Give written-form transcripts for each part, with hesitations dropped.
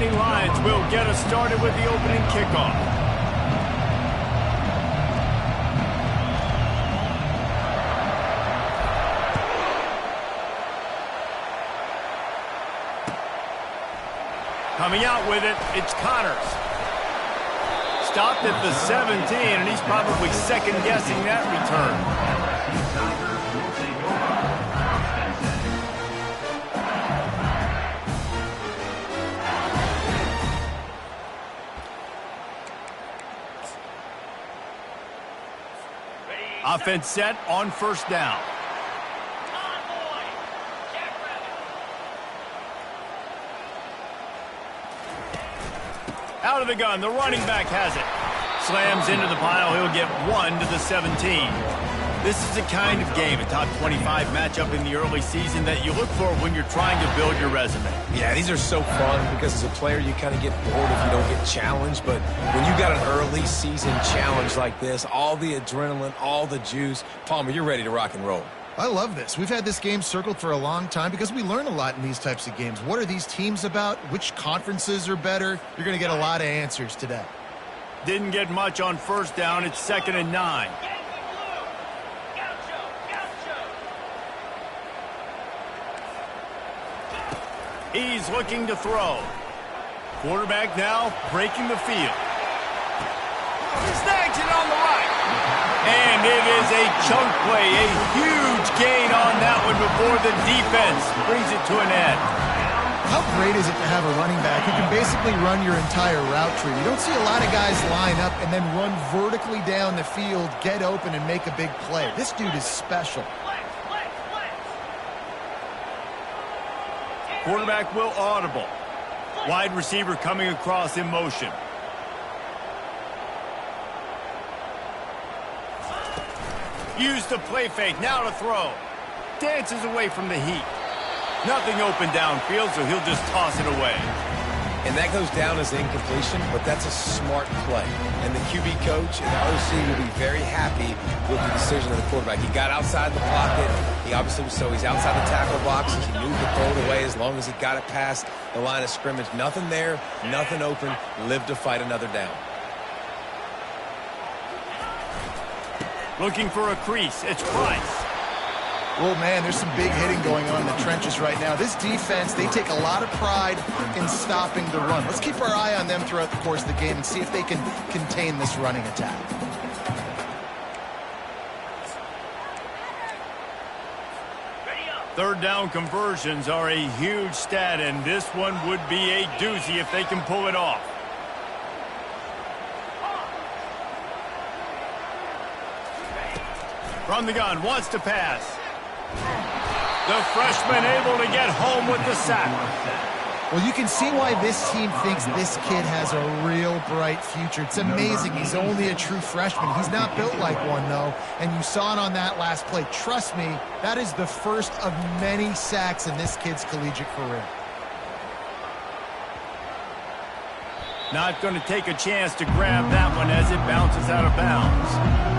opening lines will get us started with the opening kickoff. Coming out with it, it's Connors. Stopped at the 17, and he's probably second-guessing that return. Offense set on first down. Out of the gun, the running back has it. Slams into the pile, he'll get 1 to the 17. This is the kind of game, a top 25 matchup in the early season that you look for when you're trying to build your resume. Yeah, these are so fun because as a player you kind of get bored if you don't get challenged, but when you got an early season challenge like this, all the adrenaline, all the juice, Palmer, you're ready to rock and roll. I love this. We've had this game circled for a long time because we learn a lot in these types of games. What are these teams about? Which conferences are better? You're going to get a lot of answers today. Didn't get much on first down. It's 2nd and 9. He's looking to throw. Quarterback now breaking the field. Snags it on the right. And it is a chunk play, a huge gain on that one before the defense brings it to an end. How great is it to have a running back who can basically run your entire route tree? You don't see a lot of guys line up and then run vertically down the field, get open, and make a big play. This dude is special. Quarterback will audible. Wide receiver coming across in motion. Use the play fake, now to throw. Dances away from the heat. Nothing open downfield, so he'll just toss it away. And that goes down as incompletion, but that's a smart play. And the QB coach and the OC will be very happy with the decision of the quarterback. He got outside the pocket. He obviously was he's outside the tackle boxes. He knew to throw it away as long as he got it past the line of scrimmage. Nothing there, nothing open. Live to fight another down. Looking for a crease. It's Price. Well, man, there's some big hitting going on in the trenches right now. This defense, they take a lot of pride in stopping the run. Let's keep our eye on them throughout the course of the game and see if they can contain this running attack. Third down conversions are a huge stat, and this one would be a doozy if they can pull it off. From the gun, wants to pass. The freshman able to get home with the sack. Well, you can see why this team thinks this kid has a real bright future. It's amazing. He's only a true freshman. He's not built like one, though, and you saw it on that last play. Trust me, that is the first of many sacks in this kid's collegiate career. Not going to take a chance to grab that one as it bounces out of bounds.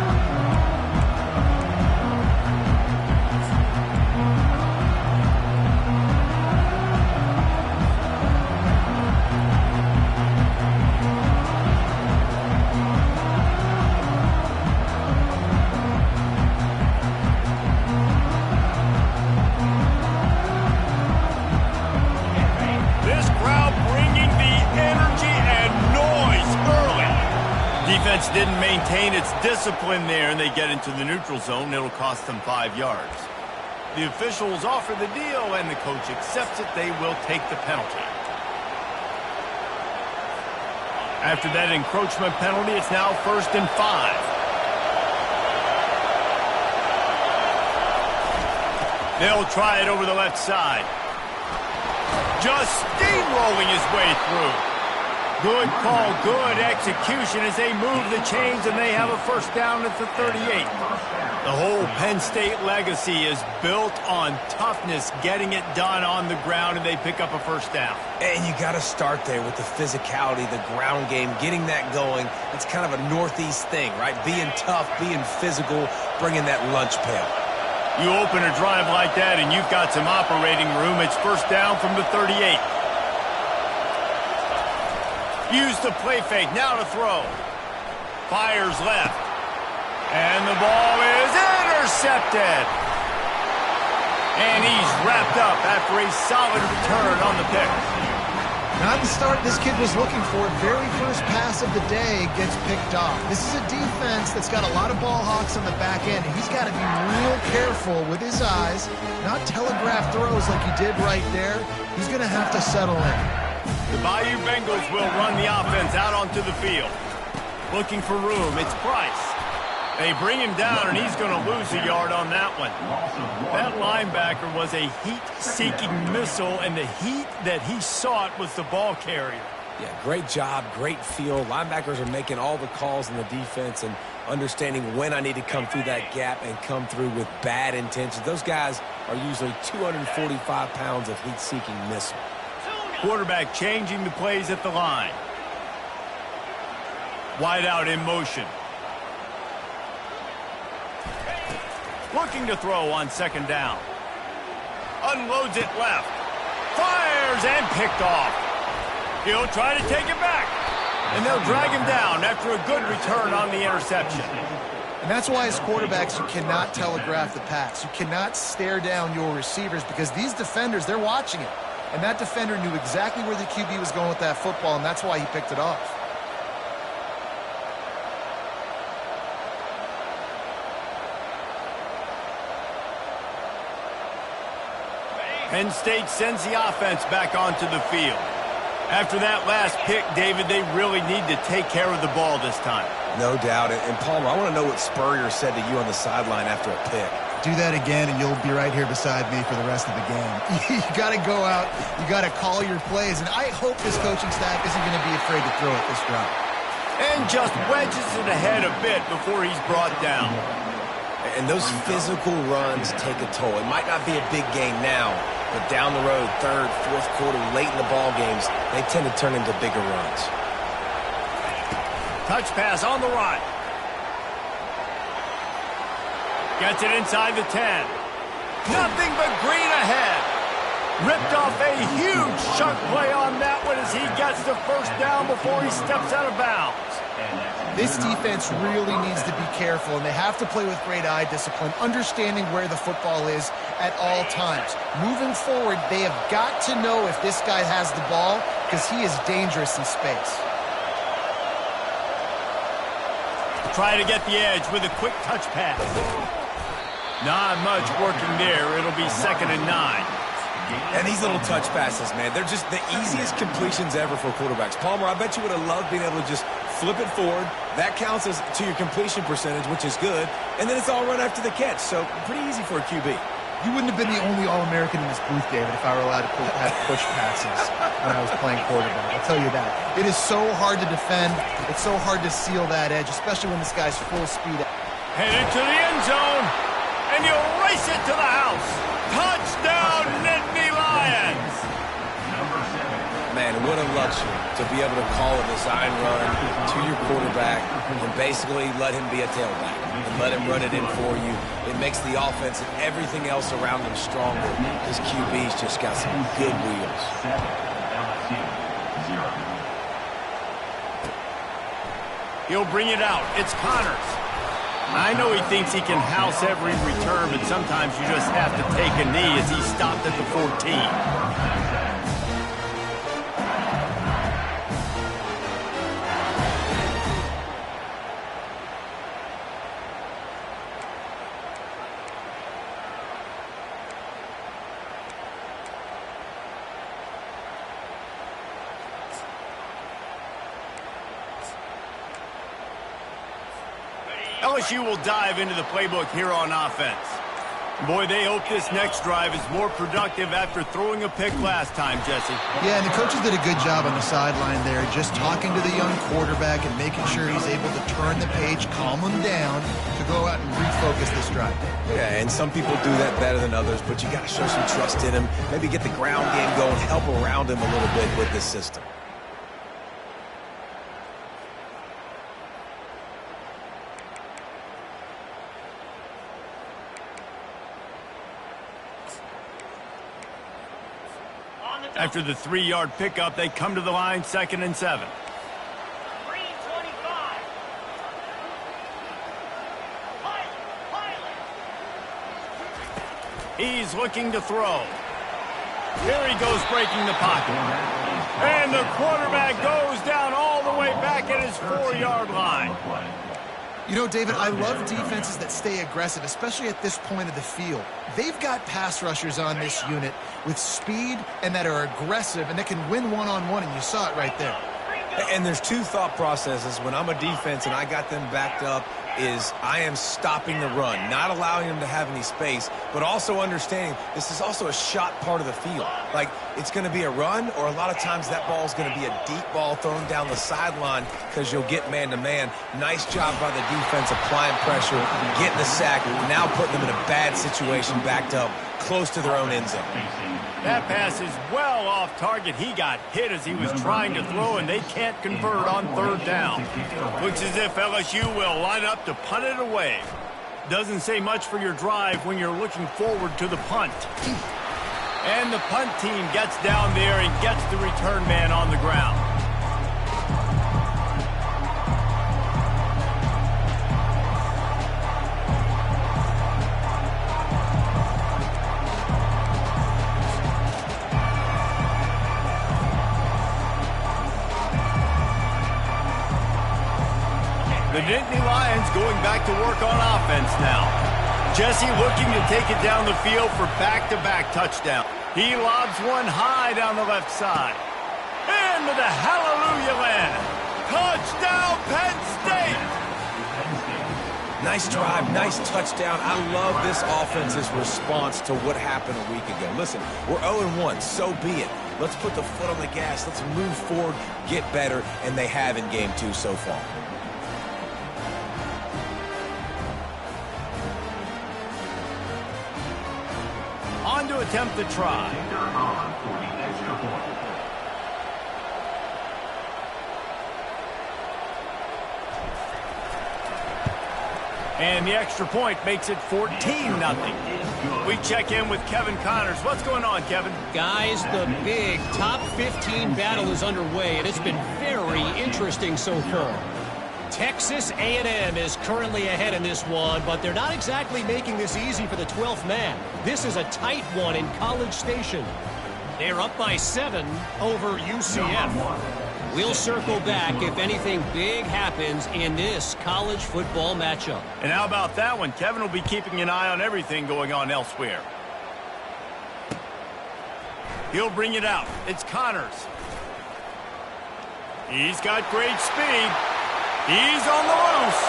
Defense didn't maintain its discipline there, and they get into the neutral zone. It'll cost them 5 yards. The officials offer the deal, and the coach accepts it. They will take the penalty. After that encroachment penalty, it's now 1st and 5. They'll try it over the left side. Just steamrolling his way through. Good call, good execution as they move the chains, and they have a first down at the 38. The whole Penn State legacy is built on toughness, getting it done on the ground, and they pick up a first down. And you got to start there with the physicality, the ground game, getting that going. It's kind of a Northeast thing, right? Being tough, being physical, bringing that lunch pail. You open a drive like that, and you've got some operating room. It's first down from the 38. Use the play fake, now to throw. Fires left. And the ball is intercepted. And he's wrapped up after a solid return on the pick. Not the start this kid was looking for. Very first pass of the day gets picked off. This is a defense that's got a lot of ball hawks on the back end. He's got to be real careful with his eyes, not telegraph throws like he did right there. He's going to have to settle in. The Bayou Bengals will run the offense out onto the field. Looking for room, it's Price. They bring him down, and he's going to lose a yard on that one. That linebacker was a heat-seeking missile, and the heat that he sought was the ball carrier. Yeah, great job, great feel. Linebackers are making all the calls in the defense and understanding when I need to come through that gap and come through with bad intentions. Those guys are usually 245 pounds of heat-seeking missile. Quarterback changing the plays at the line. Wide out in motion. Looking to throw on second down. Unloads it left. Fires and picked off. He'll try to take it back. And they'll drag him down after a good return on the interception. And that's why as quarterbacks you cannot telegraph the pass. You cannot stare down your receivers because these defenders, they're watching it. And that defender knew exactly where the QB was going with that football, and that's why he picked it off. Penn State sends the offense back onto the field. After that last pick, David, they really need to take care of the ball this time. No doubt. And Palmer, I want to know what Spurrier said to you on the sideline after a pick. Do that again, and you'll be right here beside me for the rest of the game. You got to go out. You got to call your plays. And I hope this coaching staff isn't going to be afraid to throw it this route. And just wedges it ahead a bit before he's brought down. And those physical runs take a toll. It might not be a big gain now, but down the road, third, fourth quarter, late in the ball games, they tend to turn into bigger runs. Touch pass on the run. Gets it inside the 10. Nothing but green ahead. Ripped off a huge chunk play on that one as he gets the first down before he steps out of bounds. This defense really needs to be careful, and they have to play with great eye discipline, understanding where the football is at all times. Moving forward, they have got to know if this guy has the ball because he is dangerous in space. Try to get the edge with a quick touch pass. Not much working there. It'll be 2nd and 9. And these little touch passes, man, they're just the easiest completions ever for quarterbacks. Palmer, I bet you would have loved being able to just flip it forward. That counts as to your completion percentage, which is good. And then it's all run after the catch. So pretty easy for a QB. You wouldn't have been the only All-American in this booth, David, if I were allowed to have push passes when I was playing quarterback. I'll tell you that. It is so hard to defend. It's so hard to seal that edge, especially when this guy's full speed. Headed to the end zone, and you'll race it to the house. Touchdown, Nittany Lions! Man, what a luxury to be able to call a design run to your quarterback and basically let him be a tailback and let him run it in for you. It makes the offense and everything else around him stronger. This QB's just got some good wheels. He'll bring it out. It's Connors. I know he thinks he can house every return, but sometimes you just have to take a knee as he stopped at the 14. LSU will dive into the playbook here on offense. Boy, they hope this next drive is more productive after throwing a pick last time, Jesse. Yeah, and the coaches did a good job on the sideline there, just talking to the young quarterback and making sure he's able to turn the page, calm him down, to go out and refocus this drive. Yeah, and some people do that better than others, but you got to show some trust in him, maybe get the ground game going, help around him a little bit with this system. After the 3-yard pickup, they come to the line 2nd and 7. He's looking to throw. Here he goes breaking the pocket. And the quarterback goes down all the way back at his 4-yard line. You know, David, I love defenses that stay aggressive, especially at this point of the field. They've got pass rushers on this unit with speed and that are aggressive and that can win one-on-one, and you saw it right there. And there's two thought processes when I'm a defense and I got them backed up is I am stopping the run, not allowing them to have any space, but also understanding this is also a shot part of the field. Like, it's going to be a run, or a lot of times that ball is going to be a deep ball thrown down the sideline because you'll get man-to-man. Nice job by the defense applying pressure, getting the sack, now putting them in a bad situation backed up close to their own end zone. That pass is well off target. He got hit as he was trying to throw, and they can't convert on 3rd down. Looks as if LSU will line up to punt it away. Doesn't say much for your drive when you're looking forward to the punt. And the punt team gets down there and gets the return man on the ground. The Nittany Lions going back to work on offense now. Jesse looking to take it down the field for back-to-back touchdown. He lobs one high down the left side. Into the hallelujah land. Touchdown, Penn State! Nice drive, nice touchdown. I love this offense's response to what happened a week ago. Listen, we're 0-1, so be it. Let's put the foot on the gas. Let's move forward, get better, and they have in game 2 so far. On to attempt the try. And the extra point makes it 14-0. We check in with Kevin Connors. What's going on, Kevin? Guys, the big top 15 battle is underway, and it's been very interesting so far. Texas A&M is currently ahead in this one, but they're not exactly making this easy for the 12th man. This is a tight one in College Station. They're up by 7 over UCF. We'll circle back if anything big happens in this college football matchup. And how about that one? Kevin will be keeping an eye on everything going on elsewhere. He'll bring it out. It's Connors. He's got great speed. He's on the loose.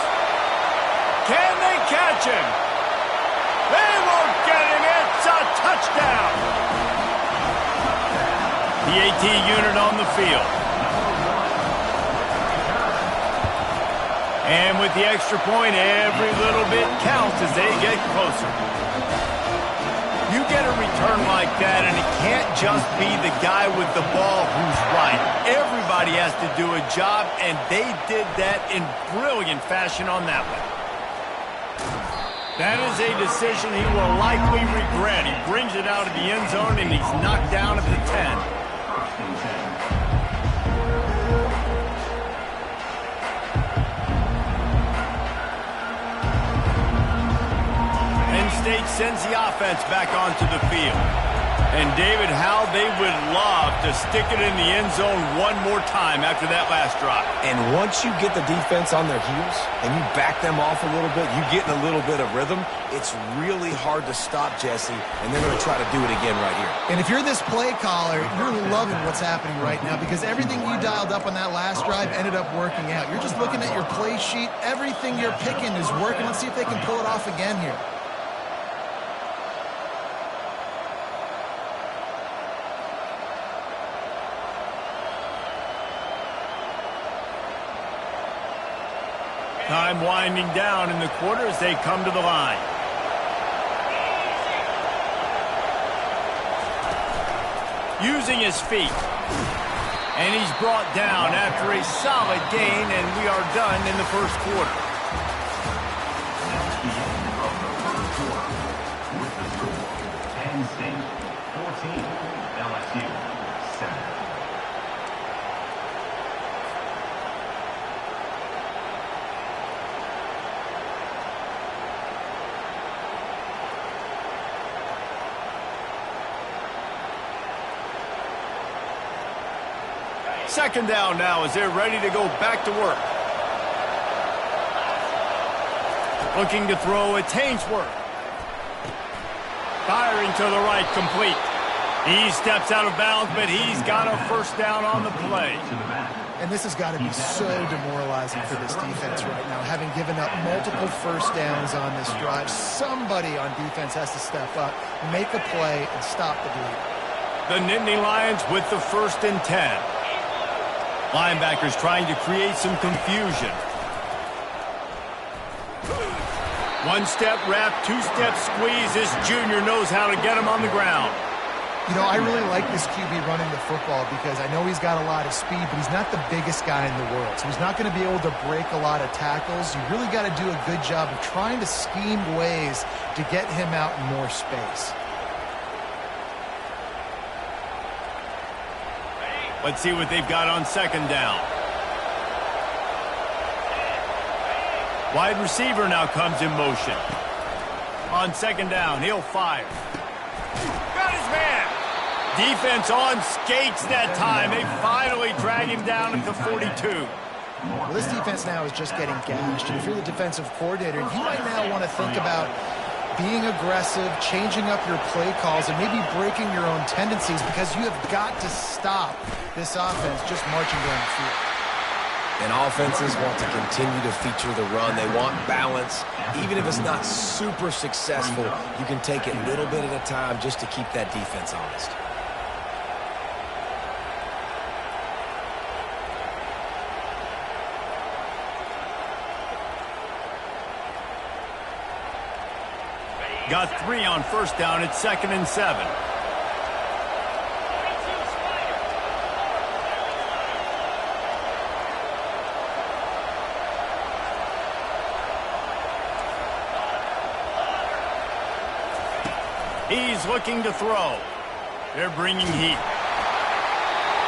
Can they catch him? They won't get him. It's a touchdown. The AT unit on the field. And with the extra point, every little bit counts as they get closer. You get a return like that, and it can't just be the guy with the ball who's right. Everybody has to do a job, and they did that in brilliant fashion on that one. That is a decision he will likely regret. He brings it out of the end zone, and he's knocked down at the 10. State sends the offense back onto the field. And David, how they would love to stick it in the end zone one more time after that last drive. And once you get the defense on their heels and you back them off a little bit, you get in a little bit of rhythm, it's really hard to stop, Jesse, and they're going to try to do it again right here. And if you're this play caller, you're loving what's happening right now because everything you dialed up on that last drive ended up working out. You're just looking at your play sheet. Everything you're picking is working. Let's see if they can pull it off again here. Time winding down in the quarter as they come to the line. Using his feet. And he's brought down after a solid gain, and we are done in the first quarter. Penn State 14, LSU 7. Second down now as they're ready to go back to work. Looking to throw, it's Hainsworth. Firing to the right, complete. He steps out of bounds, but he's got a first down on the play. And this has got to be so demoralizing for this defense right now, having given up multiple first downs on this drive. Somebody on defense has to step up, make a play, and stop the bleed. The Nittany Lions with the 1st and 10. Linebackers trying to create some confusion. One-step wrap, two-step squeeze. This junior knows how to get him on the ground. You know, I really like this QB running the football because I know he's got a lot of speed, but he's not the biggest guy in the world. So he's not going to be able to break a lot of tackles. You really got to do a good job of trying to scheme ways to get him out in more space. Let's see what they've got on second down. Wide receiver now comes in motion. On second down, he'll fire. Got his man. Defense on skates that time. They finally drag him down at the 42. Well, this defense now is just getting gashed. And if you're the defensive coordinator, you might now want to think about being aggressive, changing up your play calls, and maybe breaking your own tendencies because you have got to stop this offense just marching down the field. And offenses want to continue to feature the run. They want balance. Even if it's not super successful, you can take it little bit at a time just to keep that defense honest. Got 3 on first down. It's 2nd and 7. He's looking to throw. They're bringing heat.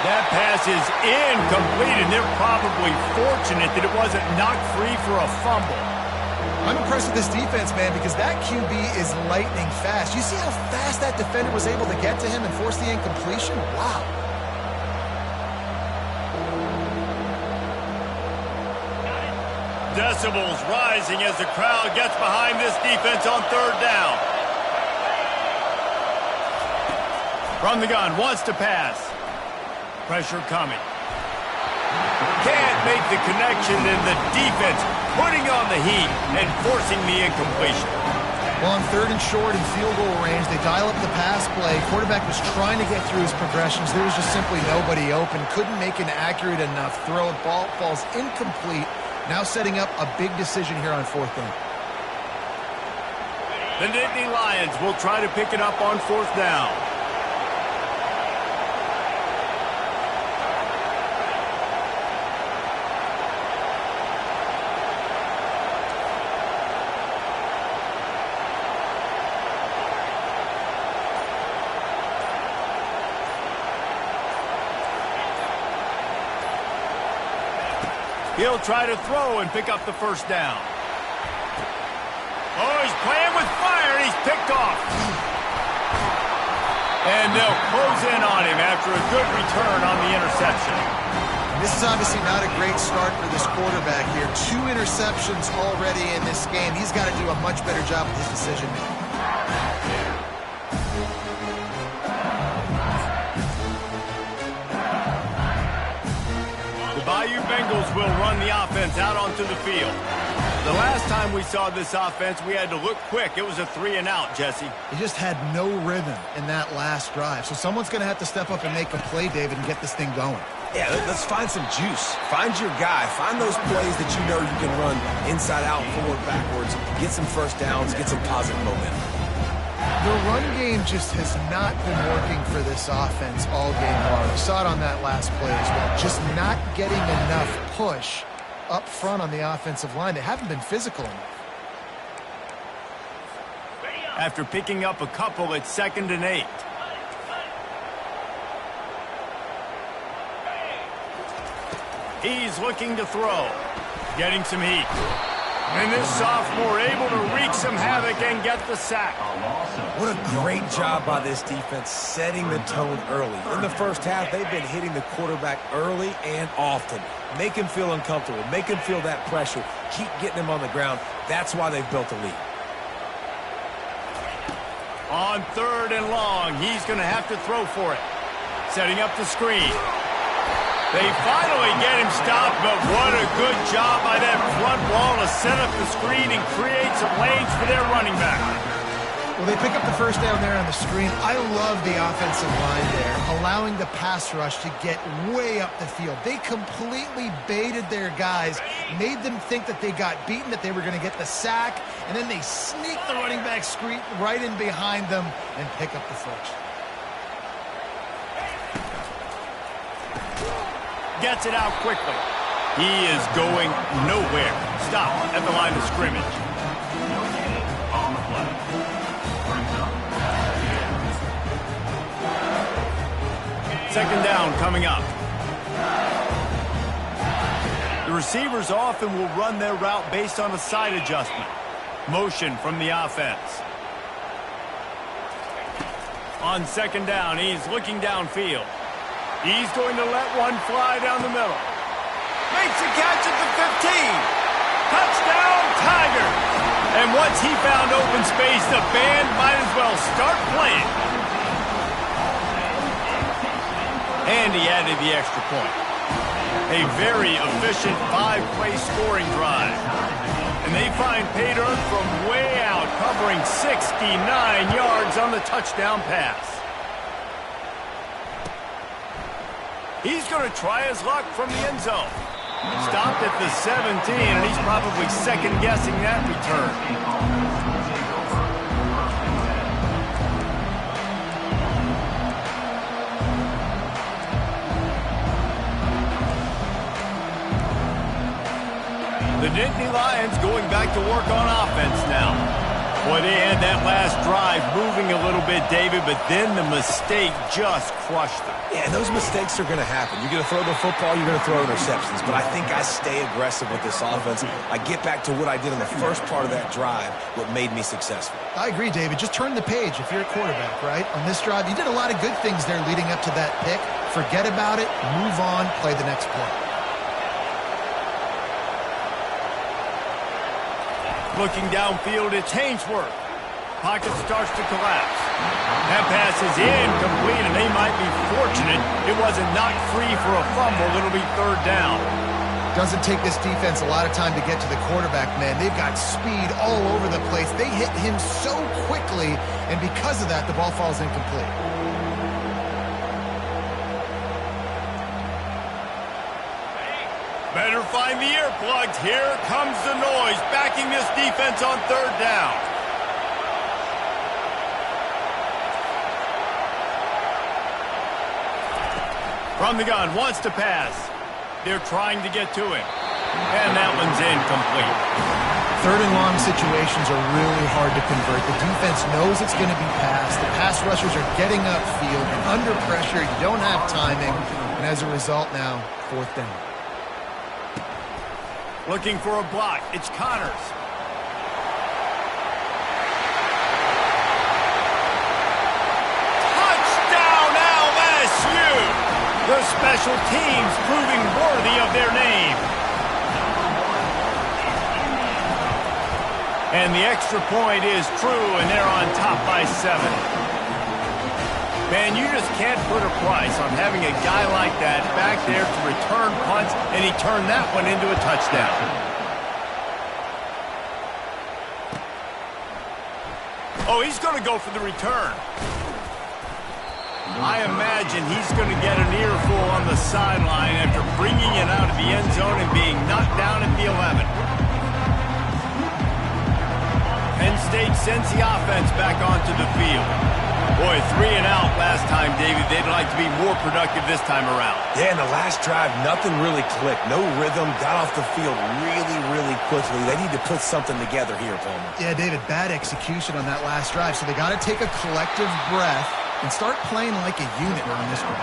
That pass is incomplete, and they're probably fortunate that it wasn't knocked free for a fumble. I'm impressed with this defense, man, because that QB is lightning fast. You see how fast that defender was able to get to him and force the incompletion? Wow. Decibels rising as the crowd gets behind this defense on third down. From the gun, wants to pass. Pressure coming. Can't make the connection, and the defense putting on the heat and forcing the incompletion. Well, on 3rd and short and field goal range, they dial up the pass play. Quarterback was trying to get through his progressions. There was just simply nobody open. Couldn't make an accurate enough throw. Ball falls incomplete. Now setting up a big decision here on 4th down. The Nittany Lions will try to pick it up on 4th down. He'll try to throw and pick up the first down. Oh, he's playing with fire, and he's picked off. And they'll close in on him after a good return on the interception. This is obviously not a great start for this quarterback here. 2 interceptions already in this game. He's got to do a much better job with his decision-making. Bayou Bengals will run the offense out onto the field. The last time we saw this offense, we had to look quick. It was a 3-and-out, Jesse. He just had no rhythm in that last drive. So someone's going to have to step up and make a play, David, and get this thing going. Yeah, let's find some juice. Find your guy. Find those plays that you know you can run inside out, forward, backwards. Get some first downs. Get some positive momentum. The run game just has not been working for this offense all game long. You saw it on that last play as well. Just not getting enough push up front on the offensive line. They haven't been physical enough. After picking up a couple, it's 2nd and 8. He's looking to throw. Getting some heat. And this sophomore able to wreak some havoc and get the sack. What a great job by this defense setting the tone early. In the first half, they've been hitting the quarterback early and often. Make him feel uncomfortable. Make him feel that pressure. Keep getting him on the ground. That's why they've built a lead. On 3rd and long, he's going to have to throw for it. Setting up the screen. They finally get him stopped, but what a good job by that front wall to set up the screen and create some lanes for their running back. Well, they pick up the first down there on the screen. I love the offensive line there, allowing the pass rush to get way up the field. They completely baited their guys, made them think that they got beaten, that they were going to get the sack, and then they sneak the running back screen right in behind them and pick up the first. Gets it out quickly. He is going nowhere. Stop at the line of scrimmage. On the play. Brings up. 2nd down coming up. The receivers often will run their route based on a side adjustment. Motion from the offense. On 2nd down, he's looking downfield. He's going to let one fly down the middle. Makes a catch at the 15. Touchdown, Tiger. And once he found open space, the band might as well start playing. And he added the extra point. A very efficient 5-play scoring drive. And they find pay dirt from way out, covering 69 yards on the touchdown pass. He's going to try his luck from the end zone. Stopped at the 17, and he's probably second-guessing that return. The Nittany Lions going back to work on offense now. Boy, they had that last drive moving a little bit, David, but then the mistake just crushed them. Yeah, and those mistakes are going to happen. You're going to throw the football, you're going to throw interceptions. But I think I stay aggressive with this offense. I get back to what I did in the first part of that drive, what made me successful. I agree, David. Just turn the page if you're a quarterback, right? On this drive, you did a lot of good things there leading up to that pick. Forget about it, move on, play the next play. Looking downfield, it's Hainsworth. Pocket starts to collapse. That pass is incomplete, and they might be fortunate it wasn't knocked free for a fumble. It'll be 3rd down. Doesn't take this defense a lot of time to get to the quarterback, man. They've got speed all over the place. They hit him so quickly, and because of that, the ball falls incomplete. Better find the earplugs. Here comes the noise, backing this defense on 3rd down. From the gun, wants to pass. They're trying to get to him. And that one's incomplete. 3rd and long situations are really hard to convert. The defense knows it's going to be passed. The pass rushers are getting upfield. You're under pressure. You don't have timing. And as a result now, 4th down. Looking for a block. It's Connors. Touchdown, LSU! The special teams proving worthy of their name. And the extra point is true, and they're on top by 7. Man, you just can't put a price on having a guy like that back there to return punts, and he turned that one into a touchdown. Oh, he's going to go for the return. I imagine he's going to get an earful on the sideline after bringing it out of the end zone and being knocked down at the 11. Penn State sends the offense back onto the field. Boy, 3 and out last time, David. They'd like to be more productive this time around. Yeah, in the last drive, nothing really clicked. No rhythm, got off the field really, really quickly. They need to put something together here, Palmer. Yeah, David, bad execution on that last drive, so they got to take a collective breath and start playing like a unit on this one.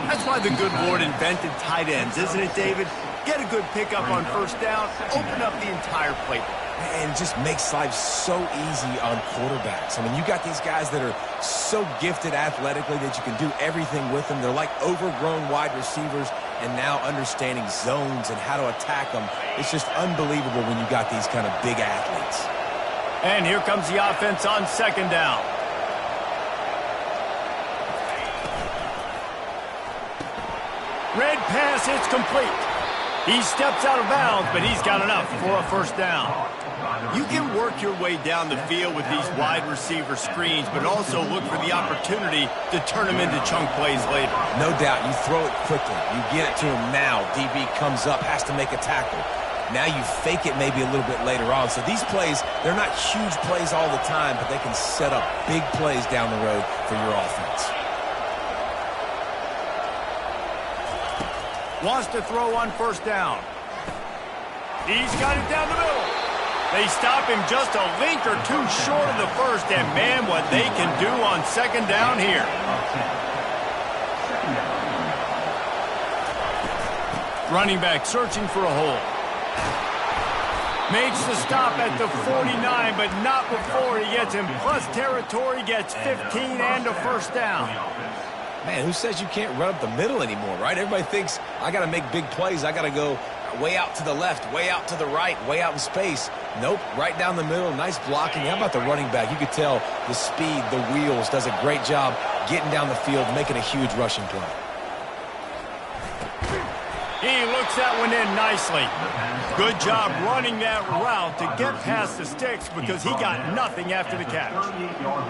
That's why the good Lord invented tight ends, isn't it, David? Get a good pickup on first down, open up the entire playbook. And it just makes life so easy on quarterbacks. I mean, you got these guys that are so gifted athletically that you can do everything with them. They're like overgrown wide receivers, and now understanding zones and how to attack them. It's just unbelievable when you got these kind of big athletes. And here comes the offense on second down. Red pass, it's complete. He steps out of bounds, but he's got enough for a first down. You can work your way down the field with these wide receiver screens, but also look for the opportunity to turn them into chunk plays later. No doubt, you throw it quickly. You get it to him now. DB comes up, has to make a tackle. Now you fake it maybe a little bit later on. So these plays, they're not huge plays all the time, but they can set up big plays down the road for your offense. Wants to throw on first down. He's got it down the middle. They stop him just a link or two short of the first, and man, what they can do on second down here. Running back searching for a hole. Makes the stop at the 49, but not before he gets in plus territory, gets 15 and a first down. Man, who says you can't run up the middle anymore, right? Everybody thinks, I got to make big plays. I got to go way out to the left, way out to the right, way out in space. Nope, right down the middle, nice blocking. How about the running back? You could tell the speed, the wheels, does a great job getting down the field, making a huge rushing play. He looks that one in nicely. Good job running that route to get past the sticks because he got nothing after the catch.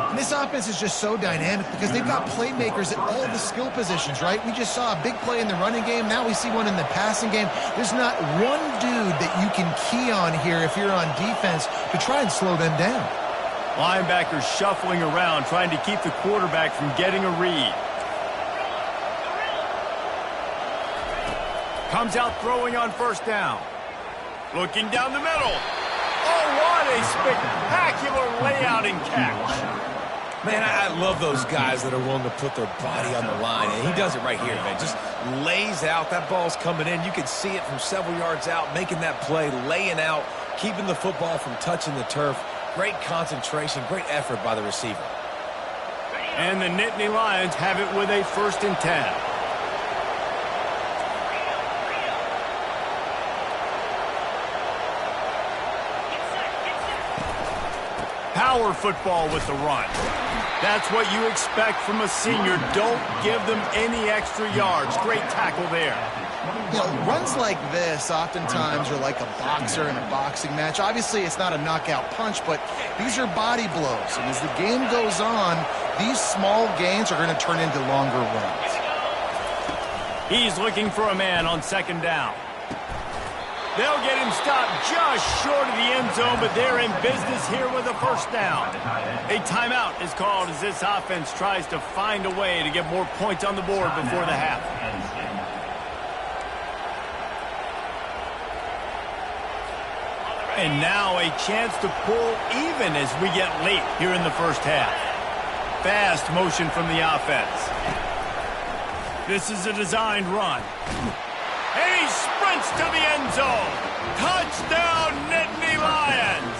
And this offense is just so dynamic because they've got playmakers at all the skill positions, right? We just saw a big play in the running game. Now we see one in the passing game. There's not one dude that you can key on here if you're on defense to try and slow them down. Linebackers shuffling around, trying to keep the quarterback from getting a read. Comes out throwing on first down. Looking down the middle. Oh, what a spectacular layout and catch. Man, I love those guys that are willing to put their body on the line. And he does it right here, man. Just lays out. That ball's coming in. You can see it from several yards out, making that play, laying out, keeping the football from touching the turf. Great concentration, great effort by the receiver. And the Nittany Lions have it with a 1st and 10. Power football with the run. That's what you expect from a senior. Don't give them any extra yards. Great tackle there. You know, runs like this oftentimes are like a boxer in a boxing match. Obviously, it's not a knockout punch, but these are body blows. And as the game goes on, these small gains are going to turn into longer runs. He's looking for a man on second down. They'll get him stopped just short of the end zone, but they're in business here with a first down. A timeout is called as this offense tries to find a way to get more points on the board before the half. And now a chance to pull even as we get late here in the first half. Fast motion from the offense. This is a designed run. And he sprints to the end zone. Touchdown, Nittany Lions.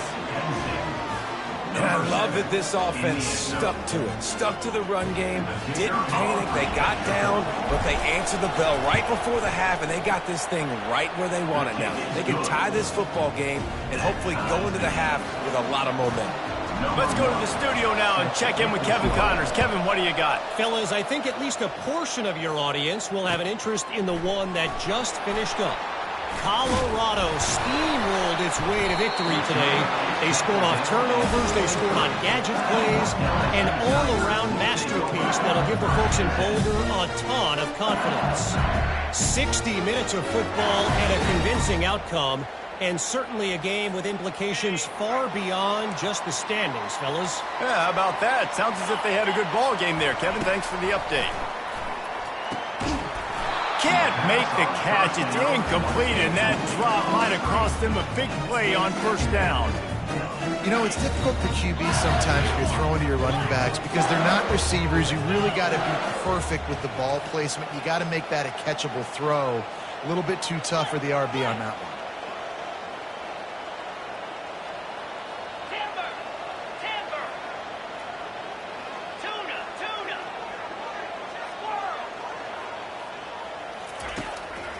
And I love that this offense stuck to it. Stuck to the run game. Didn't panic. They got down, but they answered the bell right before the half, and they got this thing right where they want it now. They can tie this football game and hopefully go into the half with a lot of momentum. Let's go to the studio now and check in with Kevin Connors. Kevin, what do you got? Fellas, I think at least a portion of your audience will have an interest in the one that just finished up. Colorado steamrolled its way to victory today. They scored off turnovers, they scored on gadget plays, an all-around masterpiece that'll give the folks in Boulder a ton of confidence. 60 minutes of football and a convincing outcome. And certainly a game with implications far beyond just the standings, fellas. Yeah, how about that? Sounds as if they had a good ball game there. Kevin, thanks for the update. Can't make the catch. It's incomplete, and that drop might have cost them a big play on first down. You know, it's difficult for QBs sometimes when you're throwing to your running backs because they're not receivers. You really got to be perfect with the ball placement. You got to make that a catchable throw. A little bit too tough for the RB on that one.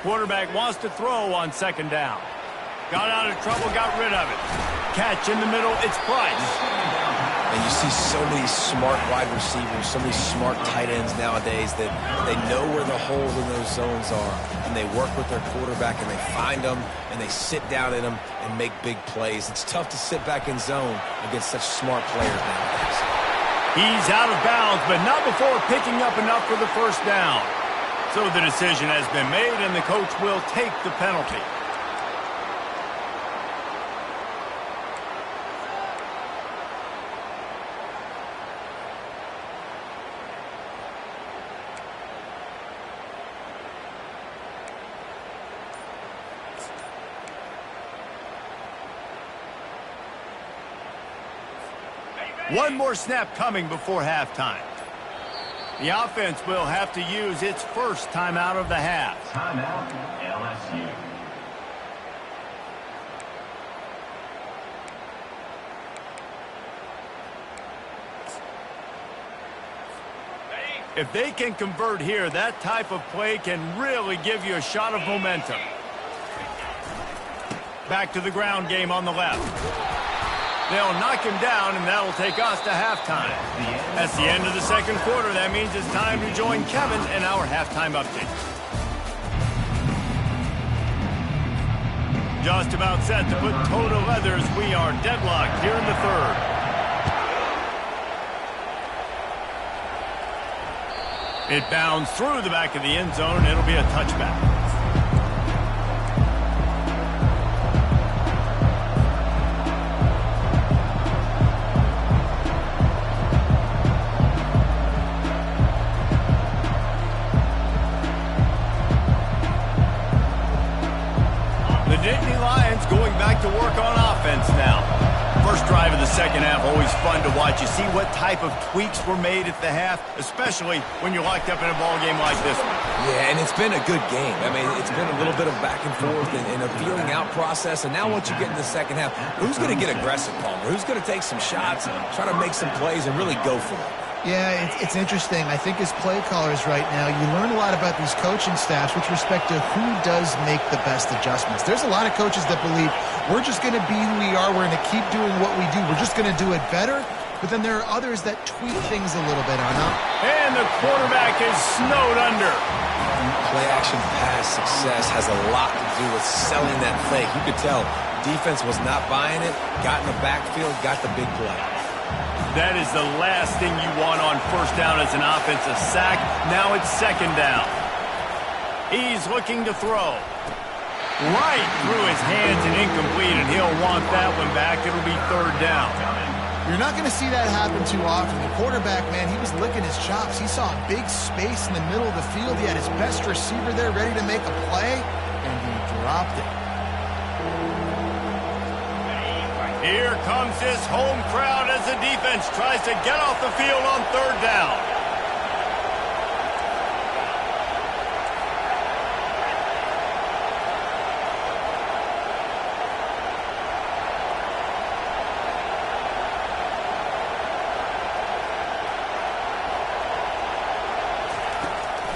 Quarterback wants to throw on second down. Got out of trouble, got rid of it. Catch in the middle, it's Price. And you see so many smart wide receivers, so many smart tight ends nowadays that they know where the holes in those zones are, and they work with their quarterback, and they find them, and they sit down in them and make big plays. It's tough to sit back in zone against such smart players nowadays. He's out of bounds, but not before picking up enough for the first down. So the decision has been made, and the coach will take the penalty. One more snap coming before halftime. The offense will have to use its first timeout of the half. Timeout, LSU. If they can convert here, that type of play can really give you a shot of momentum. Back to the ground game on the left. They'll knock him down, and that'll take us to halftime. That's the end of the second quarter. That means it's time to join Kevin in our halftime update. Just about set to put toe to leather as we are deadlocked here in the third. It bounds through the back of the end zone. It'll be a touchback. Going back to work on offense now. First drive of the second half, always fun to watch. You see what type of tweaks were made at the half, especially when you're locked up in a ball game like this one. Yeah, and it's been a good game. I mean, it's been a little bit of back and forth and a feeling out process. And now once you get in the second half, who's going to get aggressive, Palmer? Who's going to take some shots, try to make some plays, and really go for it? Yeah, it's interesting. I think as play callers right now, you learn a lot about these coaching staffs with respect to who does make the best adjustments. There's a lot of coaches that believe we're just going to be who we are. We're going to keep doing what we do. We're just going to do it better. But then there are others that tweak things a little bit, Arno. And the quarterback is snowed under. Play-action pass success has a lot to do with selling that fake. You could tell defense was not buying it, got in the backfield, got the big play. That is the last thing you want on first down as an offensive sack. Now it's second down. He's looking to throw. Right through his hands and incomplete, and he'll want that one back. It'll be third down. You're not going to see that happen too often. The quarterback, man, he was licking his chops. He saw a big space in the middle of the field. He had his best receiver there ready to make a play, and he dropped it. Here comes this home crowd as the defense tries to get off the field on third down.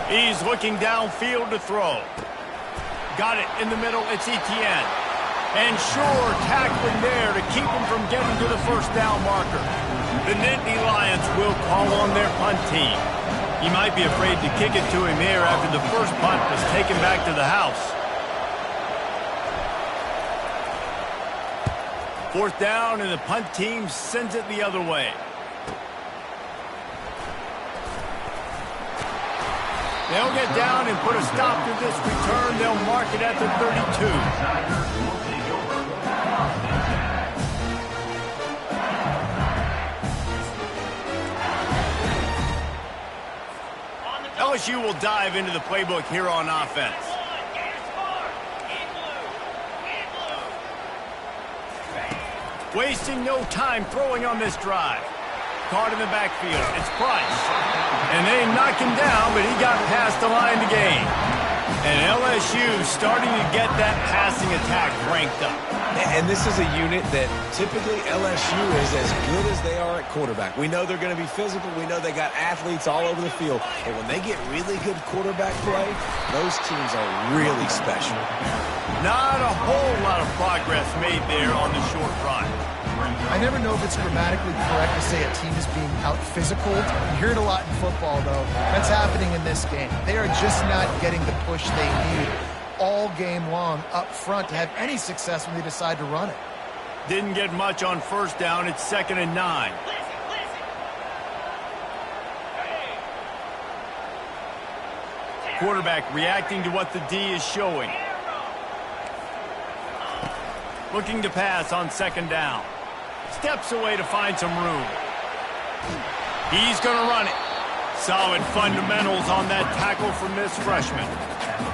He's looking downfield to throw. Got it in the middle. It's Etienne. And sure, tackling there to keep him from getting to the first down marker. The Nittany Lions will call on their punt team. He might be afraid to kick it to him here after the first punt was taken back to the house. Fourth down, and the punt team sends it the other way. They'll get down and put a stop to this return. They'll mark it at the 32. LSU will dive into the playbook here on offense. Wasting no time throwing on this drive. Caught in the backfield. It's Price. And they knock him down, but he got past the line to gain. And LSU starting to get that passing attack ranked up. And this is a unit that typically LSU is as good as they are at quarterback. We know they're going to be physical. We know they got athletes all over the field. But when they get really good quarterback play, those teams are really special. Not a whole lot of progress made there on the short run. I never know if it's grammatically correct to say a team is being out-physical. You hear it a lot in football, though. That's happening in this game. They are just not getting the push they need all game long up front to have any success when they decide to run it. Didn't get much on first down. It's 2nd and 9. Quarterback reacting to what the D is showing. Looking to pass on 2nd down. Steps away to find some room. He's going to run it. Solid fundamentals on that tackle from this freshman.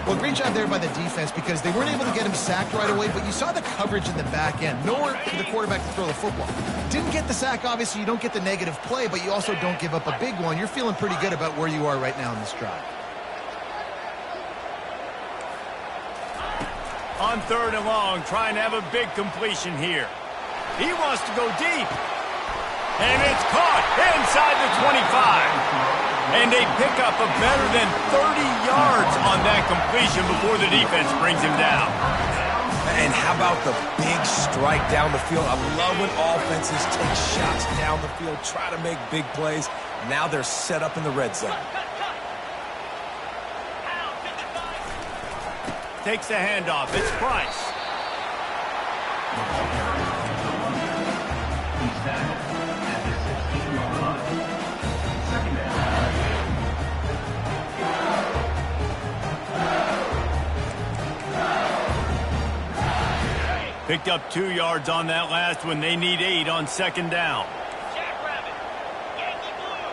Well, great job there by the defense because they weren't able to get him sacked right away, but you saw the coverage in the back end. Nowhere for the quarterback to throw the football. Didn't get the sack, obviously. You don't get the negative play, but you also don't give up a big one. You're feeling pretty good about where you are right now in this drive. On 3rd and long, trying to have a big completion here. He wants to go deep. And it's caught inside the 25. And they pick up a better than 30 yards on that completion before the defense brings him down. And how about the big strike down the field? I love when offenses take shots down the field, try to make big plays. Now they're set up in the red zone. Takes the handoff. It's Price. Picked up 2 yards on that last one. They need 8 on 2nd down. Jackrabbit. Yankee blue.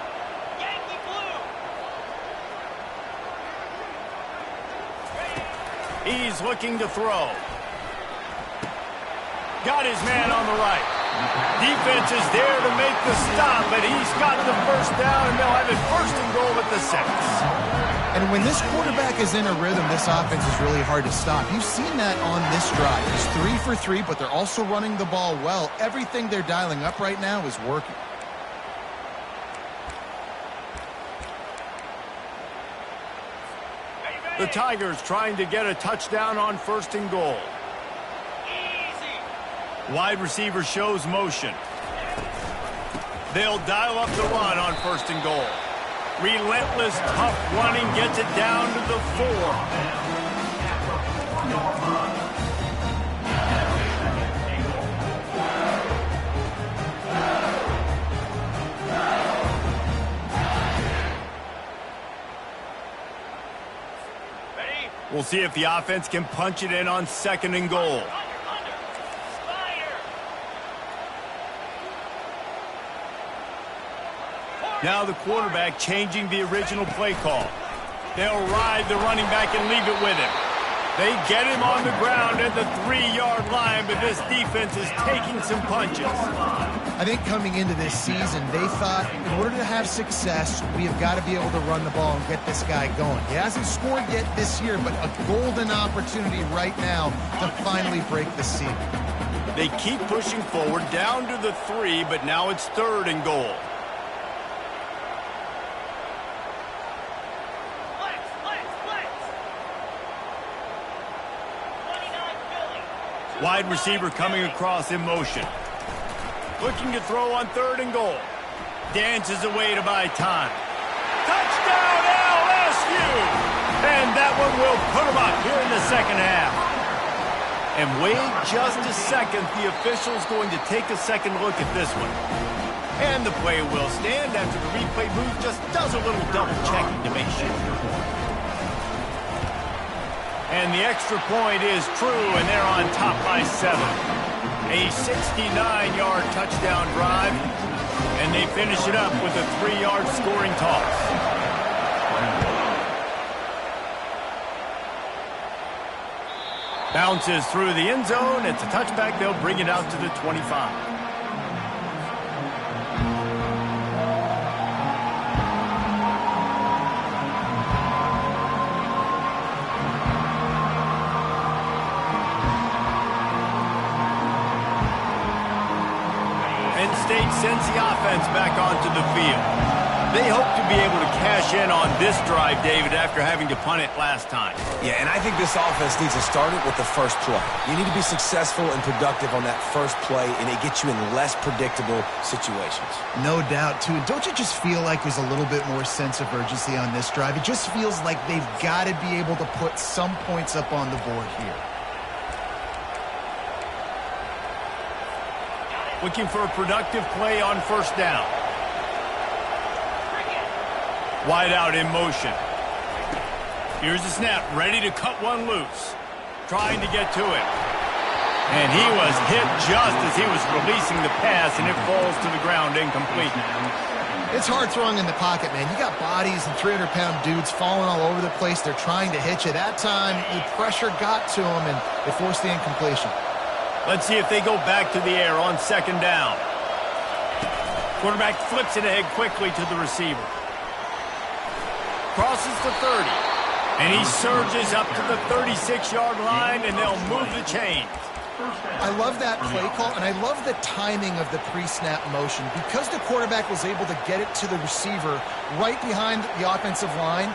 Yankee blue. He's looking to throw. Got his man on the right. Defense is there to make the stop, but he's got the first down, and they'll have it 1st and goal at the 6. And when this quarterback is in a rhythm, this offense is really hard to stop. You've seen that on this drive. He's 3 for 3, but they're also running the ball well. Everything they're dialing up right now is working. The Tigers trying to get a touchdown on 1st and goal. Wide receiver shows motion. They'll dial up the run on 1st and goal. Relentless, tough running gets it down to the 4. We'll see if the offense can punch it in on 2nd and goal. Now the quarterback changing the original play call. They'll ride the running back and leave it with him. They get him on the ground at the 3-yard line, but this defense is taking some punches. I think coming into this season, they thought in order to have success, we have got to be able to run the ball and get this guy going. He hasn't scored yet this year, but a golden opportunity right now to finally break the seal. They keep pushing forward down to the 3, but now it's 3rd and goal. Wide receiver coming across in motion. Looking to throw on 3rd and goal. Dances away to buy time. Touchdown LSU! And that one will put them up here in the 2nd half. And wait just a second. The official's going to take a second look at this one. And the play will stand after the replay booth just does a little double checking to make sure. And the extra point is true, and they're on top by 7. A 69-yard touchdown drive, and they finish it up with a 3-yard scoring toss. Bounces through the end zone. It's a touchback. They'll bring it out to the 25. stage sends the offense back onto the field. They hope to be able to cash in on this drive, David, after having to punt it last time. Yeah, and I think this offense needs to start it with the first play. You need to be successful and productive on that first play, and it gets you in less predictable situations. No doubt, too. Don't you just feel like there's a little bit more sense of urgency on this drive? It just feels like they've got to be able to put some points up on the board here. Looking for a productive play on first down. Wide out in motion. Here's the snap, ready to cut one loose. Trying to get to it. And he was hit just as he was releasing the pass, and it falls to the ground incomplete. It's hard throwing in the pocket, man. You got bodies and 300-pound dudes falling all over the place. They're trying to hit you. That time, the pressure got to him, and it forced the incompletion. Let's see if they go back to the air on second down. Quarterback flips it ahead quickly to the receiver. Crosses the 30. And he surges up to the 36-yard line, and they'll move the chains. I love that play call, and I love the timing of the pre-snap motion. Because the quarterback was able to get it to the receiver right behind the offensive line,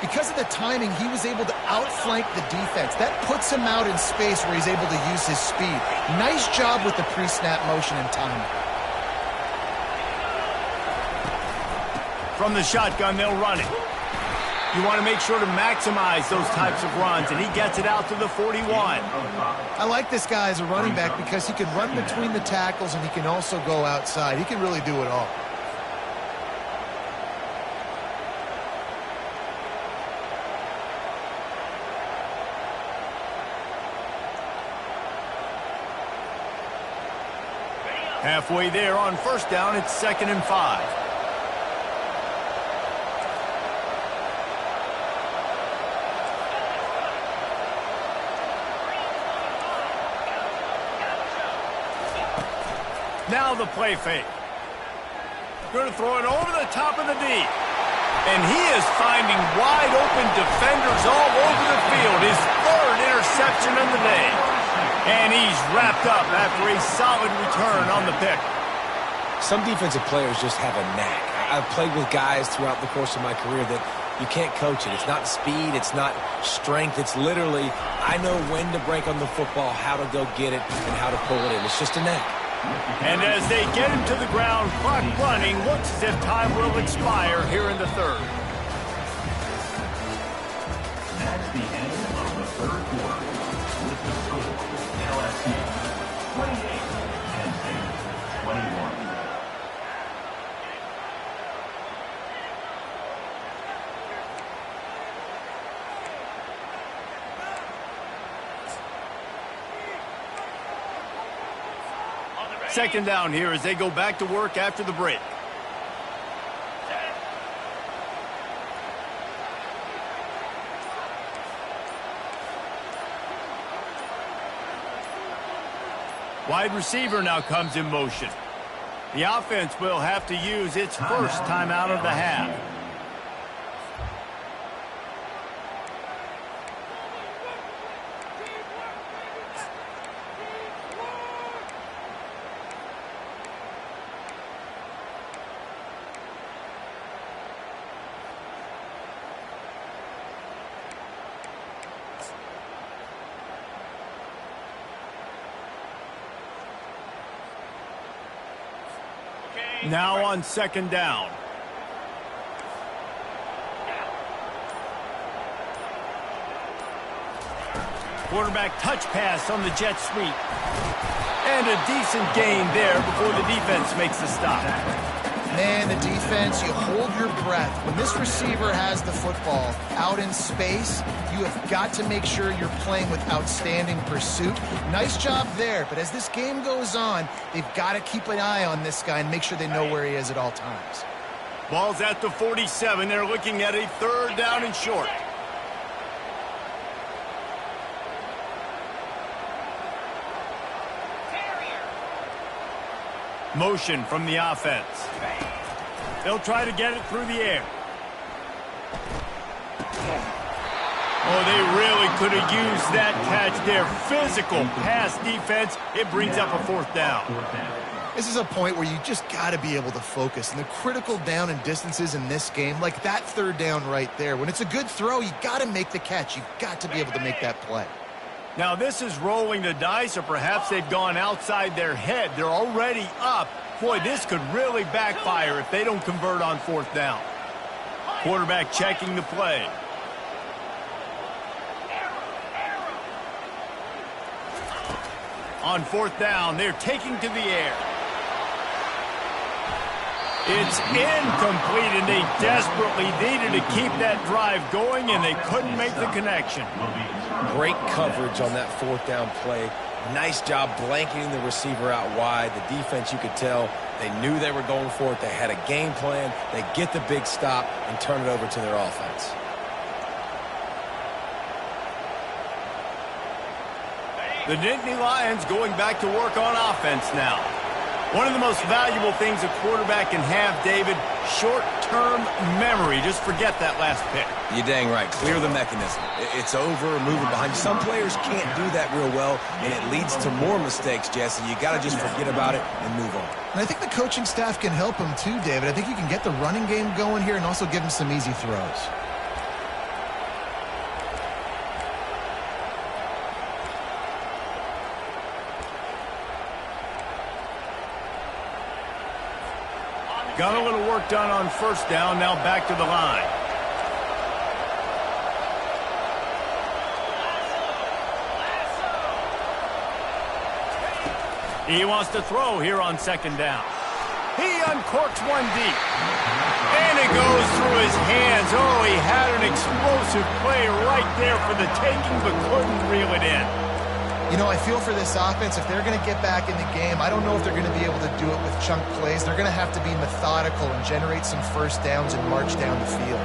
because of the timing, he was able to outflank the defense. That puts him out in space where he's able to use his speed. Nice job with the pre-snap motion and timing. From the shotgun, they'll run it. You want to make sure to maximize those types of runs, and he gets it out to the 41. I like this guy as a running back because he can run between the tackles and he can also go outside. He can really do it all. Halfway there on first down, it's 2nd and 5. Now the play fake. Going to throw it over the top of the D. And he is finding wide open defenders all over the field. His 3rd interception of the day. And he's wrapped up after a solid return on the pick. Some defensive players just have a knack. I've played with guys throughout the course of my career that you can't coach it. It's not speed. It's not strength. It's literally, I know when to break on the football, how to go get it, and how to pull it in. It's just a knack. And as they get him to the ground, clock running, looks as if time will expire here in the 3rd. That's the end of the 3rd quarter. With the score, LSU 28, Penn State 21. Second down here as they go back to work after the break. Wide receiver now comes in motion. The offense will have to use its first timeout of the half. Now on second down. Quarterback touch pass on the jet sweep. And a decent gain there before the defense makes the stop. Man, the defense, you hold your breath. When this receiver has the football out in space, you have got to make sure you're playing with outstanding pursuit. Nice job there, but as this game goes on, they've got to keep an eye on this guy and make sure they know where he is at all times. Ball's at the 47. They're looking at a 3rd down and short. Motion from the offense. They'll try to get it through the air. Oh, they really could have used that catch there. Physical pass defense. It brings up a 4th down. This is a point where you just got to be able to focus. And the critical down and distances in this game, like that third down right there, when it's a good throw, you got to make the catch. You've got to be able to make that play. Now, this is rolling the dice, or perhaps they've gone outside their head. They're already up. Boy, this could really backfire if they don't convert on fourth down. Quarterback checking the play. On fourth down, they're taking to the air. It's incomplete, and they desperately needed to keep that drive going, and they couldn't make the connection. Great coverage on that fourth down play. Nice job blanketing the receiver out wide. The defense, you could tell, they knew they were going for it. They had a game plan. They get the big stop and turn it over to their offense. The Nittany Lions going back to work on offense now. One of the most valuable things a quarterback can have, David, short-term memory. Just forget that last pick. You're dang right. Clear the mechanism. It's over, moving behind. Some players can't do that real well, and it leads to more mistakes, Jesse. You got to just forget about it and move on. And I think the coaching staff can help him too, David. I think you can get the running game going here and also give him some easy throws. Got a little work done on first down, now back to the line. He wants to throw here on second down. He uncorks one deep. And it goes through his hands. Oh, he had an explosive play right there for the taking, but couldn't reel it in. You know, I feel for this offense, if they're going to get back in the game, I don't know if they're going to be able to do it with chunk plays. They're going to have to be methodical and generate some first downs and march down the field.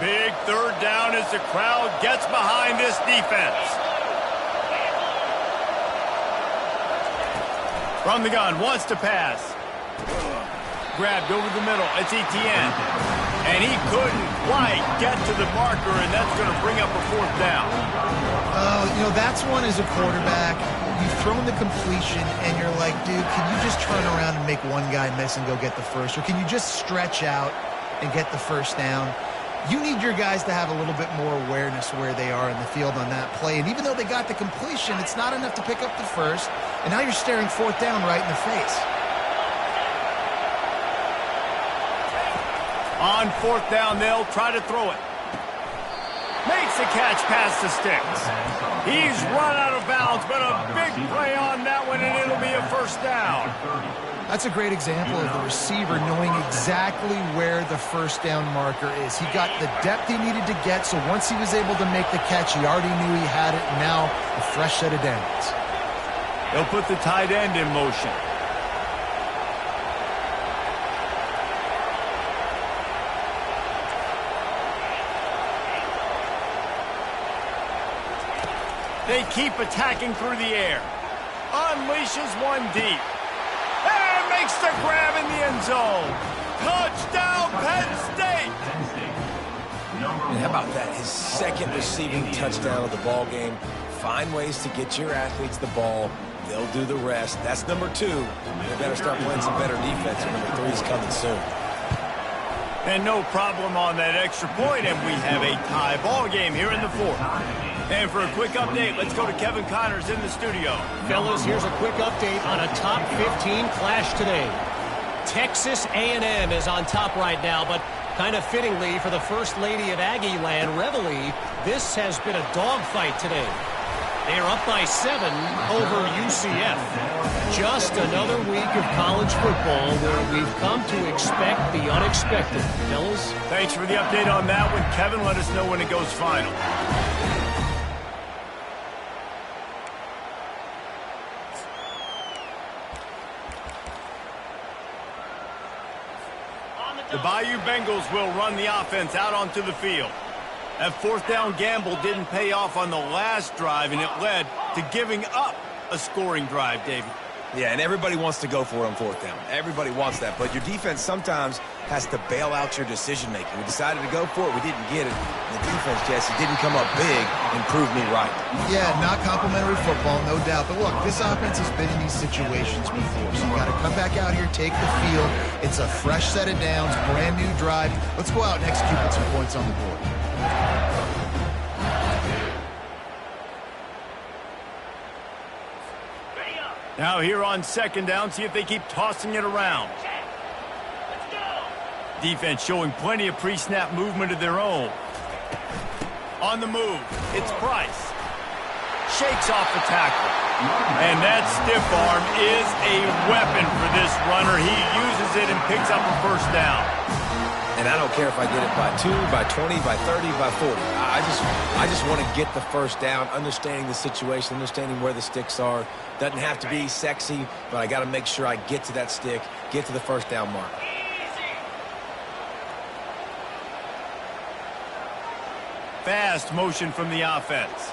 Big third down as the crowd gets behind this defense. From the gun, wants to pass. Grabbed over the middle. It's Etienne. And he couldn't quite get to the marker, and that's going to bring up a fourth down. Oh, you know, that's one as a quarterback. You've thrown the completion, and you're like, dude, can you just turn around and make one guy miss and go get the first? Or can you just stretch out and get the first down? You need your guys to have a little bit more awareness where they are in the field on that play. And even though they got the completion, it's not enough to pick up the first. And now you're staring fourth down right in the face. On fourth down, they'll try to throw it. Makes the catch past the sticks. He's run out of bounds, but a big play on that one, and it'll be a first down. That's a great example of the receiver knowing exactly where the first down marker is. He got the depth he needed to get, so once he was able to make the catch, he already knew he had it, and now a fresh set of downs. They'll put the tight end in motion. They keep attacking through the air. Unleashes one deep. And makes the grab in the end zone. Touchdown, Penn State! And how about that? His second receiving touchdown of the ball game. Find ways to get your athletes the ball. They'll do the rest. That's number 2. They better start playing some better defense. Number 3 is coming soon. And no problem on that extra point, and we have a tie ball game here in the fourth. And for a quick update, let's go to Kevin Connors in the studio. Fellas, here's a quick update on a top 15 clash today. Texas A&M is on top right now, but kind of fittingly for the First Lady of Aggie Land, Reveille, this has been a dogfight today. They are up by 7 over UCF. Just another week of college football where we've come to expect the unexpected. Fellas? Thanks for the update on that one, Kevin. Let us know when it goes final. The Bayou Bengals will run the offense out onto the field. That fourth down gamble didn't pay off on the last drive, and it led to giving up a scoring drive, David. Yeah, and everybody wants to go for it on fourth down. Everybody wants that, but your defense sometimes has to bail out your decision-making. We decided to go for it. We didn't get it. The defense, Jesse, didn't come up big and prove me right. Yeah, not complimentary football, no doubt. But look, this offense has been in these situations before, so you got to come back out here, take the field. It's a fresh set of downs, brand new drive. Let's go out and execute with some points on the board. Now here on second down, see if they keep tossing it around. Let's go. Defense showing plenty of pre-snap movement of their own. On the move, it's Price. Shakes off the tackle. And that stiff arm is a weapon for this runner. He uses it and picks up a first down. And I don't care if I get it by 2, by 20, by 30, by 40. I just want to get the first down, understanding the situation, understanding where the sticks are. Doesn't have to be sexy, but I got to make sure I get to that stick, get to the first down mark. Fast motion from the offense.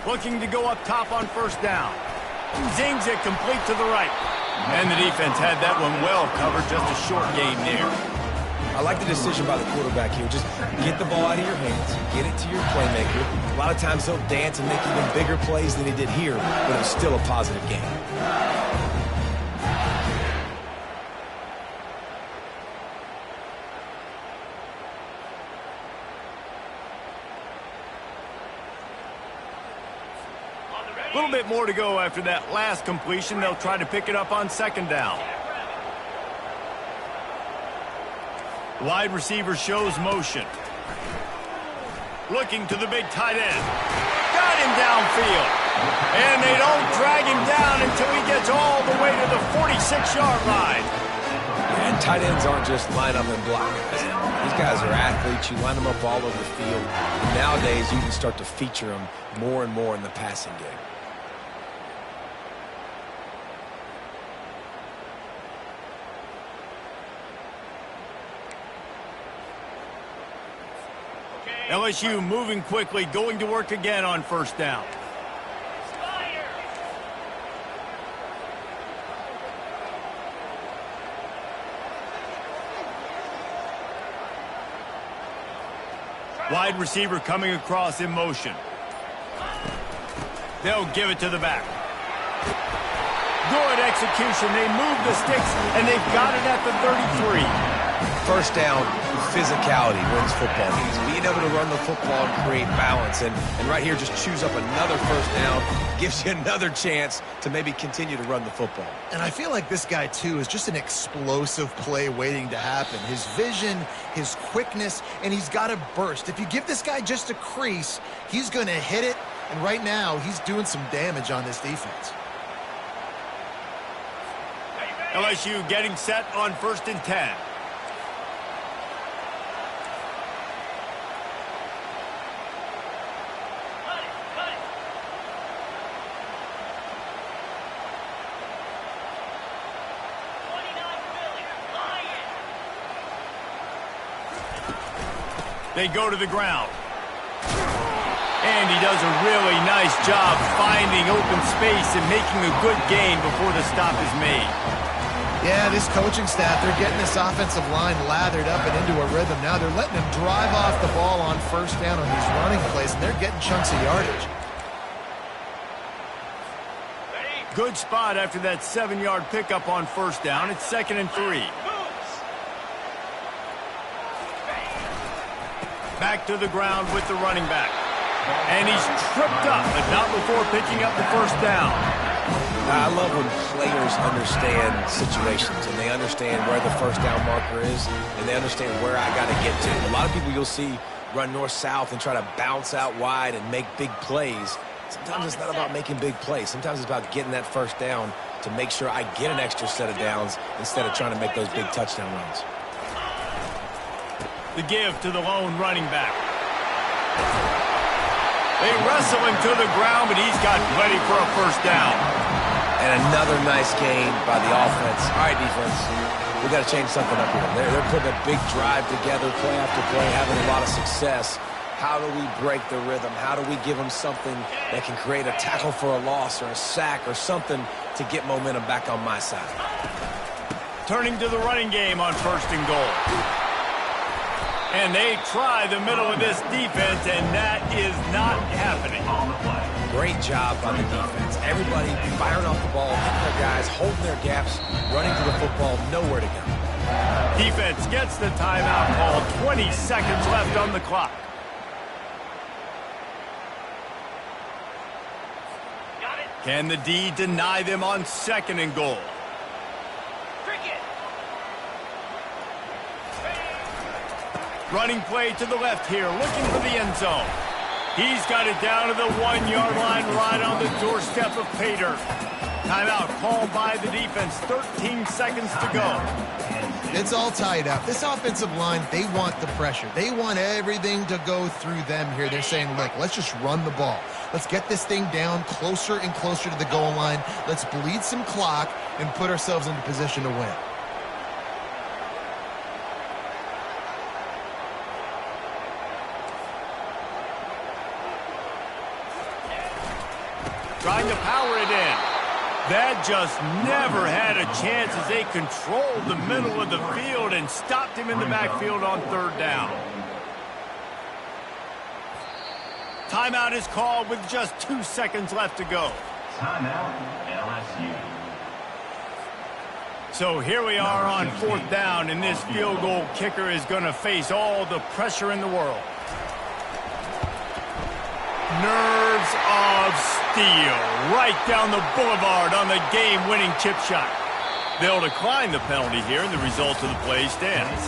Looking to go up top on first down. Zings it complete to the right. And the defense had that one well covered, just a short gain there. I like the decision by the quarterback here. Just get the ball out of your hands, get it to your playmaker. A lot of times he'll dance and make even bigger plays than he did here, but it was still a positive game. A little bit more to go after that last completion. They'll try to pick it up on second down. Wide receiver shows motion. Looking to the big tight end. Got him downfield. And they don't drag him down until he gets all the way to the 46-yard line. And tight ends aren't just line up and block guys. These guys are athletes. You line them up all over the field. And nowadays, you can start to feature them more and more in the passing game. LSU moving quickly, going to work again on first down. Wide receiver coming across in motion. They'll give it to the back. Good execution. They move the sticks, and they've got it at the 33. First down, physicality wins football games. Being able to run the football and create balance. And right here, just choose up another first down, gives you another chance to maybe continue to run the football. And I feel like this guy, too, is just an explosive play waiting to happen. His vision, his quickness, and he's got a burst. If you give this guy just a crease, he's going to hit it. And right now, he's doing some damage on this defense. LSU getting set on 1st and 10. They go to the ground. And he does a really nice job finding open space and making a good gain before the stop is made. Yeah, this coaching staff, they're getting this offensive line lathered up and into a rhythm. Now they're letting him drive off the ball on first down on these running plays, and they're getting chunks of yardage. Good spot after that 7-yard pickup on first down. It's 2nd and 3. Back to the ground with the running back. And he's tripped up, but not before picking up the first down. I love when players understand situations and they understand where the first down marker is and they understand where I got to get to. A lot of people you'll see run north-south and try to bounce out wide and make big plays. Sometimes it's not about making big plays. Sometimes it's about getting that first down to make sure I get an extra set of downs instead of trying to make those big touchdown runs. The give to the lone running back. They wrestle him to the ground, but he's got plenty for a first down. And another nice gain by the offense. All right, defense, we got to change something up here. They're putting a big drive together, play after play, having a lot of success. how do we break the rhythm? How do we give them something that can create a tackle for a loss or a sack or something to get momentum back on my side? Turning to the running game on 1st and goal. And they try the middle of this defense, and that is not happening. Great job by the defense. Everybody firing off the ball, hitting their guys, holding their gaps, running to the football, nowhere to go. Defense gets the timeout called. 20 seconds left on the clock. Can the D deny them on 2nd and goal? Running play to the left here, looking for the end zone. He's got it down to the 1-yard line, right on the doorstep of pay dirt. Timeout called by the defense. 13 seconds to go. It's all tied up. This offensive line, they want the pressure. They want everything to go through them here. They're saying, look, let's just run the ball. Let's get this thing down closer and closer to the goal line. Let's bleed some clock and put ourselves into position to win. Trying to power it in. That just never had a chance as they controlled the middle of the field and stopped him in the backfield on 3rd down. Timeout is called with just 2 seconds left to go. Timeout, LSU. So here we are on 4th down, and this field goal kicker is going to face all the pressure in the world. Nerves of steel right down the boulevard on the game-winning chip shot. They'll decline the penalty here, and the result of the play stands.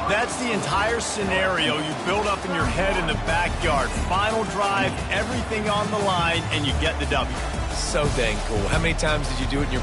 That's the entire scenario you build up in your head in the backyard. Final drive, everything on the line, and you get the W. So dang cool. How many times did you do it in your